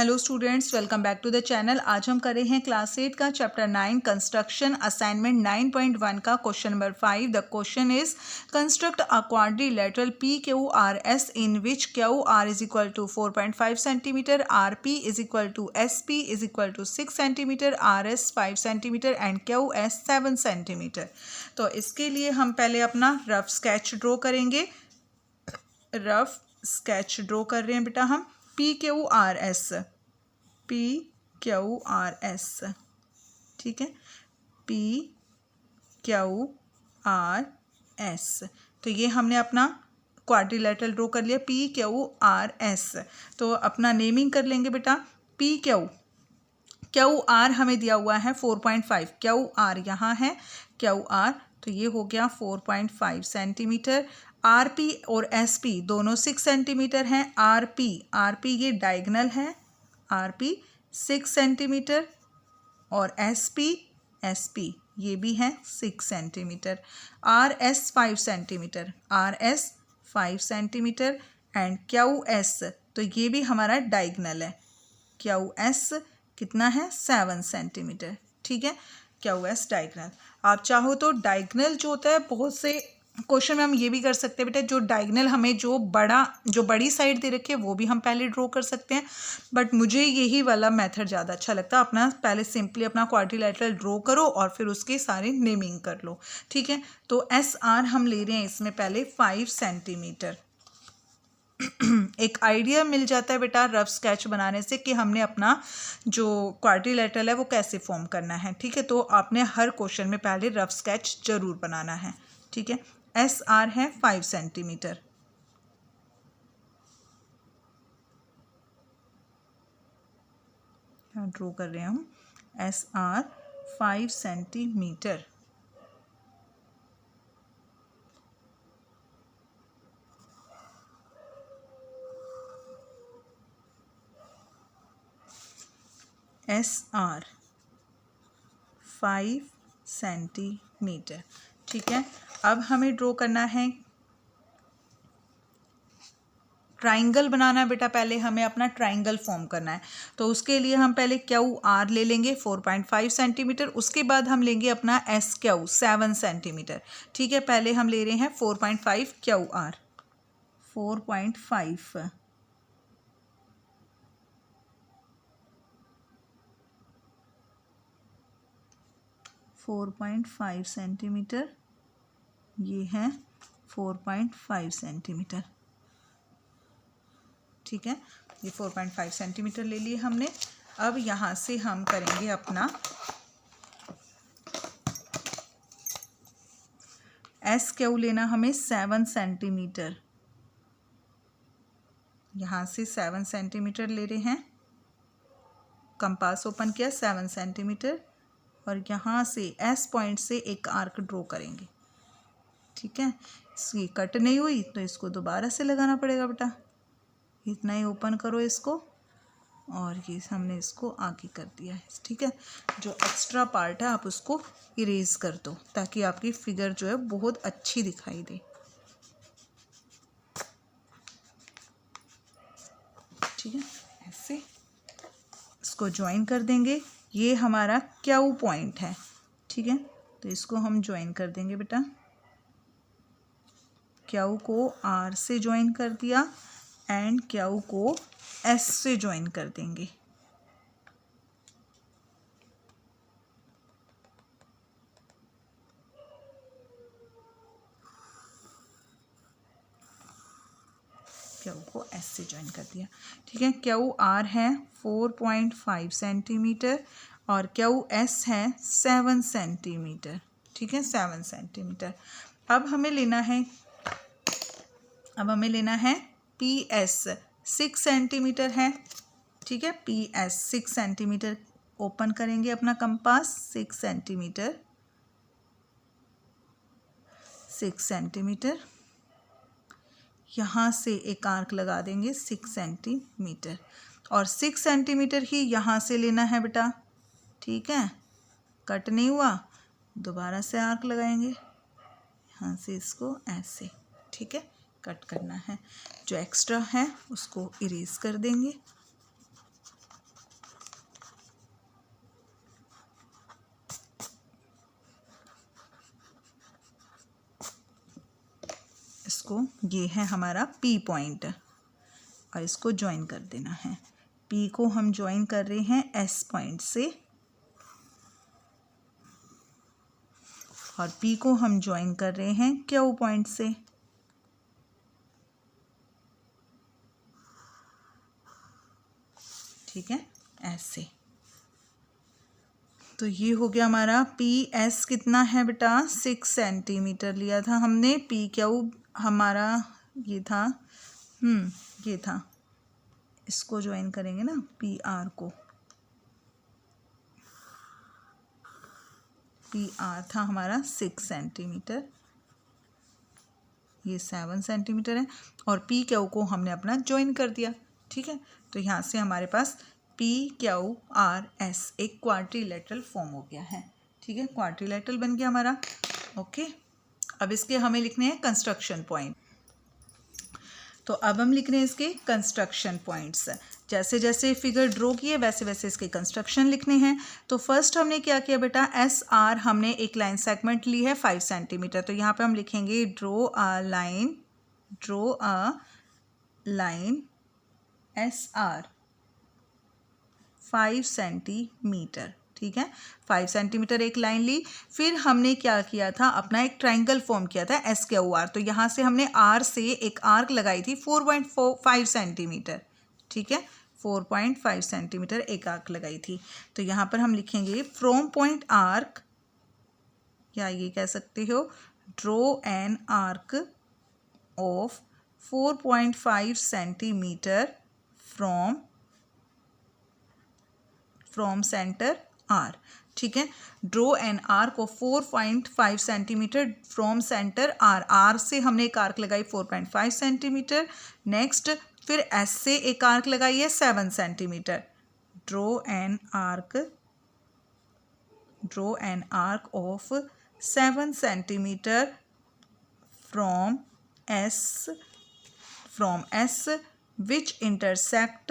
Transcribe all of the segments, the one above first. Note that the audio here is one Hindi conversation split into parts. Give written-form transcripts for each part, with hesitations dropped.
Hello students, welcome back to the channel. आज हम कर रहे हैं क्लास 8 का चैप्टर 9 कंस्ट्रक्शन असाइनमेंट 9.1 का question number 5। The question is construct a quadrilateral P Q R S in which Q R is equal to 4.5 centimetre, R P is equal to S P is equal to 6 centimetre, R S 5 centimetre and Q S 7 centimetre. तो इसके लिए हम पहले अपना रफ स्केच ड्रॉ करेंगे। रफ स्केच ड्रॉ कर रहे हैं बेटा हम। P Q R S, P Q R S, ठीक है, पी क्यू आर एस। तो ये हमने अपना क्वाड्रिलेटरल ड्रॉ कर लिया, पी क्यू आर एस। तो अपना नेमिंग कर लेंगे बेटा। पी क्यू आर हमें दिया हुआ है 4.5, क्यू आर यहाँ है, क्यू आर तो ये हो गया 4.5 सेंटीमीटर। आर पी और एस पी दोनों 6 सेंटीमीटर हैं। आर पी ये डायगनल है, आर पी 6 सेंटीमीटर और एस पी ये भी है 6 centimetre. R S 5 centimetre, R S 5 centimetre and Q S तो ये भी हमारा डायगनल है, क्यू एस कितना है 7 सेंटीमीटर, ठीक है, क्यू एस डायगनल। आप चाहो तो डायगनल जो होता है, बहुत से क्वेश्चन में हम ये भी कर सकते हैं बेटा, जो डायगनल हमें जो बड़ी साइड दे रखी है वो भी हम पहले ड्रॉ कर सकते हैं, बट मुझे यही वाला मेथड ज़्यादा अच्छा लगता है। अपना पहले सिंपली अपना क्वाड्रिलेटरल ड्रॉ करो और फिर उसके सारे नेमिंग कर लो, ठीक है। तो एस आर हम ले रहे हैं इसमें पहले 5 सेंटीमीटर। एक आइडिया मिल जाता है बेटा रफ स्केच बनाने से कि हमने अपना जो क्वाड्रिलेटरल है वो कैसे फॉर्म करना है, ठीक है। तो आपने हर क्वेश्चन में पहले रफ स्केच जरूर बनाना है, ठीक है। एस आर है 5 सेंटीमीटर, ड्रॉ कर रहे हैं हम S R 5 centimetre. S R 5 centimetre, ठीक है। अब हमें ड्रॉ करना है, ट्राइंगल बनाना है बेटा। पहले हमें अपना ट्राइंगल फॉर्म करना है, तो उसके लिए हम पहले क्यू आर ले लेंगे 4.5 सेंटीमीटर। उसके बाद हम लेंगे अपना एस क्यू 7 सेंटीमीटर, ठीक है। पहले हम ले रहे हैं 4.5 क्यू आर, 4.5 सेंटीमीटर, ये है 4.5 सेंटीमीटर, ठीक है। ये 4.5 सेंटीमीटर ले लिए हमने। अब यहाँ से हम करेंगे अपना एस क्यू लेना हमें 7 सेंटीमीटर, यहाँ से 7 सेंटीमीटर ले रहे हैं, कंपास ओपन किया 7 सेंटीमीटर और यहाँ से एस पॉइंट से एक आर्क ड्रॉ करेंगे, ठीक है। इसकी कट नहीं हुई तो इसको दोबारा से लगाना पड़ेगा बेटा। इतना ही ओपन करो इसको और ये हमने इसको आगे कर दिया है, ठीक है। जो एक्स्ट्रा पार्ट है आप उसको इरेज कर दो ताकि आपकी फिगर जो है बहुत अच्छी दिखाई दे, ठीक है। ऐसे इसको ज्वाइन कर देंगे। ये हमारा क्यू पॉइंट है, ठीक है। तो इसको हम ज्वाइन कर देंगे बेटा। क्यू को आर से ज्वाइन कर दिया एंड क्यू को एस से ज्वाइन कर देंगे, क्यू को एस से ज्वाइन कर दिया, ठीक है। क्यू आर है 4.5 सेंटीमीटर और क्यू एस है 7 सेंटीमीटर, ठीक है, 7 सेंटीमीटर। अब हमें लेना है पी एस 6 सेंटीमीटर है, ठीक है। पी एस 6 सेंटीमीटर ओपन करेंगे अपना कंपास, 6 सेंटीमीटर यहाँ से एक आर्क लगा देंगे 6 सेंटीमीटर और 6 सेंटीमीटर ही यहाँ से लेना है बेटा, ठीक है। कट नहीं हुआ, दोबारा से आर्क लगाएंगे यहाँ से, इसको ऐसे, ठीक है, कट करना है। जो एक्स्ट्रा है उसको इरेज कर देंगे। इसको, ये है हमारा P पॉइंट और इसको ज्वाइन कर देना है। P को हम ज्वाइन कर रहे हैं S पॉइंट से और P को हम ज्वाइन कर रहे हैं Q पॉइंट से। ठीक है, ऐसे। तो ये हो गया हमारा PS कितना है बेटा, 6 सेंटीमीटर लिया था हमने। PQ हमारा ये था, ये था, इसको ज्वाइन करेंगे ना PR को। PR था हमारा 6 सेंटीमीटर, ये 7 सेंटीमीटर है और PQ को हमने अपना ज्वाइन कर दिया। ठीक है, तो यहाँ से हमारे पास PQRS एक क्वाड्रिलेटरल फॉर्म हो गया है। ठीक है, क्वाड्रिलेटरल बन गया हमारा। ओके, अब इसके हमें लिखने हैं कंस्ट्रक्शन पॉइंट। तो अब हम लिख रहे हैं इसके कंस्ट्रक्शन पॉइंट्स। जैसे जैसे फिगर ड्रॉ किए वैसे वैसे इसके कंस्ट्रक्शन लिखने हैं। तो फर्स्ट हमने क्या किया बेटा, SR हमने एक लाइन सेगमेंट ली है 5 सेंटीमीटर। तो यहाँ पे हम लिखेंगे draw a line SR 5 centimetre. ठीक है, 5 सेंटीमीटर एक लाइन ली। फिर हमने क्या किया था, अपना एक ट्राइंगल फॉर्म किया था SQR। तो यहाँ से हमने R से एक आर्क लगाई थी 4.5 सेंटीमीटर। ठीक है, 4.5 सेंटीमीटर एक आर्क लगाई थी। तो यहाँ पर हम लिखेंगे फ्रॉम पॉइंट आर्क, या ये कह सकते हो draw an arc of 4.5 centimetre from centre R। ठीक है, draw an arc of 4.5 centimetre from centre R। R से हमने एक आर्क लगाई 4.5 सेंटीमीटर। नेक्स्ट फिर S से एक आर्क लगाई है 7 centimetre. Draw an arc of 7 centimetre from S which intersect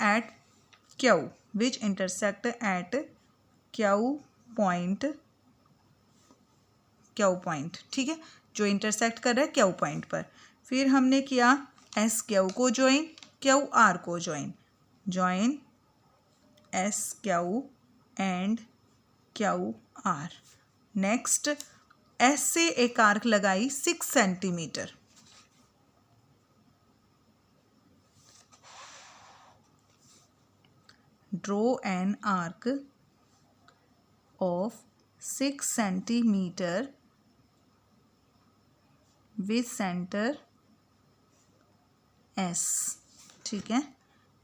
at Q point. ठीक है, जो इंटरसेक्ट कर रहा है Q पॉइंट पर। फिर हमने किया SQ को ज्वाइन, QR को join SQ and QR। Next S से एक आर्क लगाई 6 centimetre. Draw an arc of 6 centimetre with centre S। ठीक है,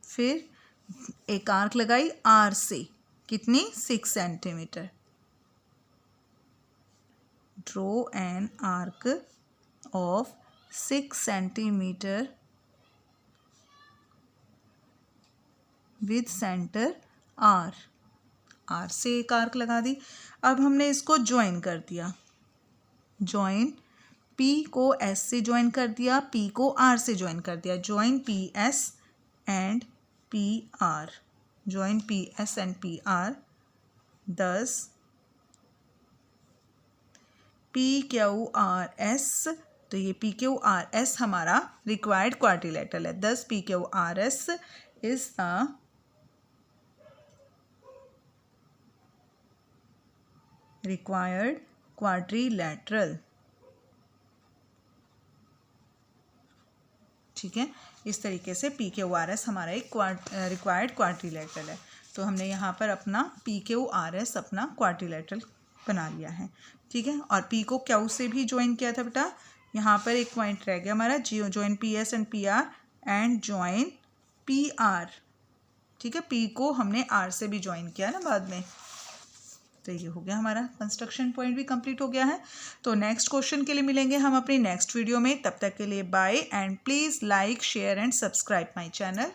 फिर एक आर्क लगाई R से, कितनी, 6 centimetre. Draw an arc of 6 centimetre with centre R। R से एक आर्क लगा दी। अब हमने इसको ज्वाइन कर दिया, ज्वाइन P को S से ज्वाइन कर दिया, P को R से ज्वाइन कर दिया। Join PS and PR, join PS and PR। thus PQRS, तो ये PQRS हमारा रिक्वायर्ड क्वाड्रिलेटरल है। thus PQRS is a required quadrilateral. ठीक है, इस तरीके से PQRS हमारा एक रिक्वायर्ड क्वाड्रिलेटरल है। तो हमने यहाँ पर अपना PQRS अपना क्वाड्रिलेटरल बना लिया है। ठीक है, और P को Q से भी ज्वाइन किया था बेटा। यहाँ पर एक पॉइंट रह गया हमारा, join PS and PR and join PR। ठीक है, P को हमने R से भी ज्वाइन किया ना बाद में। तो ये हो गया हमारा कंस्ट्रक्शन पॉइंट भी कंप्लीट हो गया है। तो नेक्स्ट क्वेश्चन के लिए मिलेंगे हम अपनी नेक्स्ट वीडियो में। तब तक के लिए bye and please like share and subscribe my channel.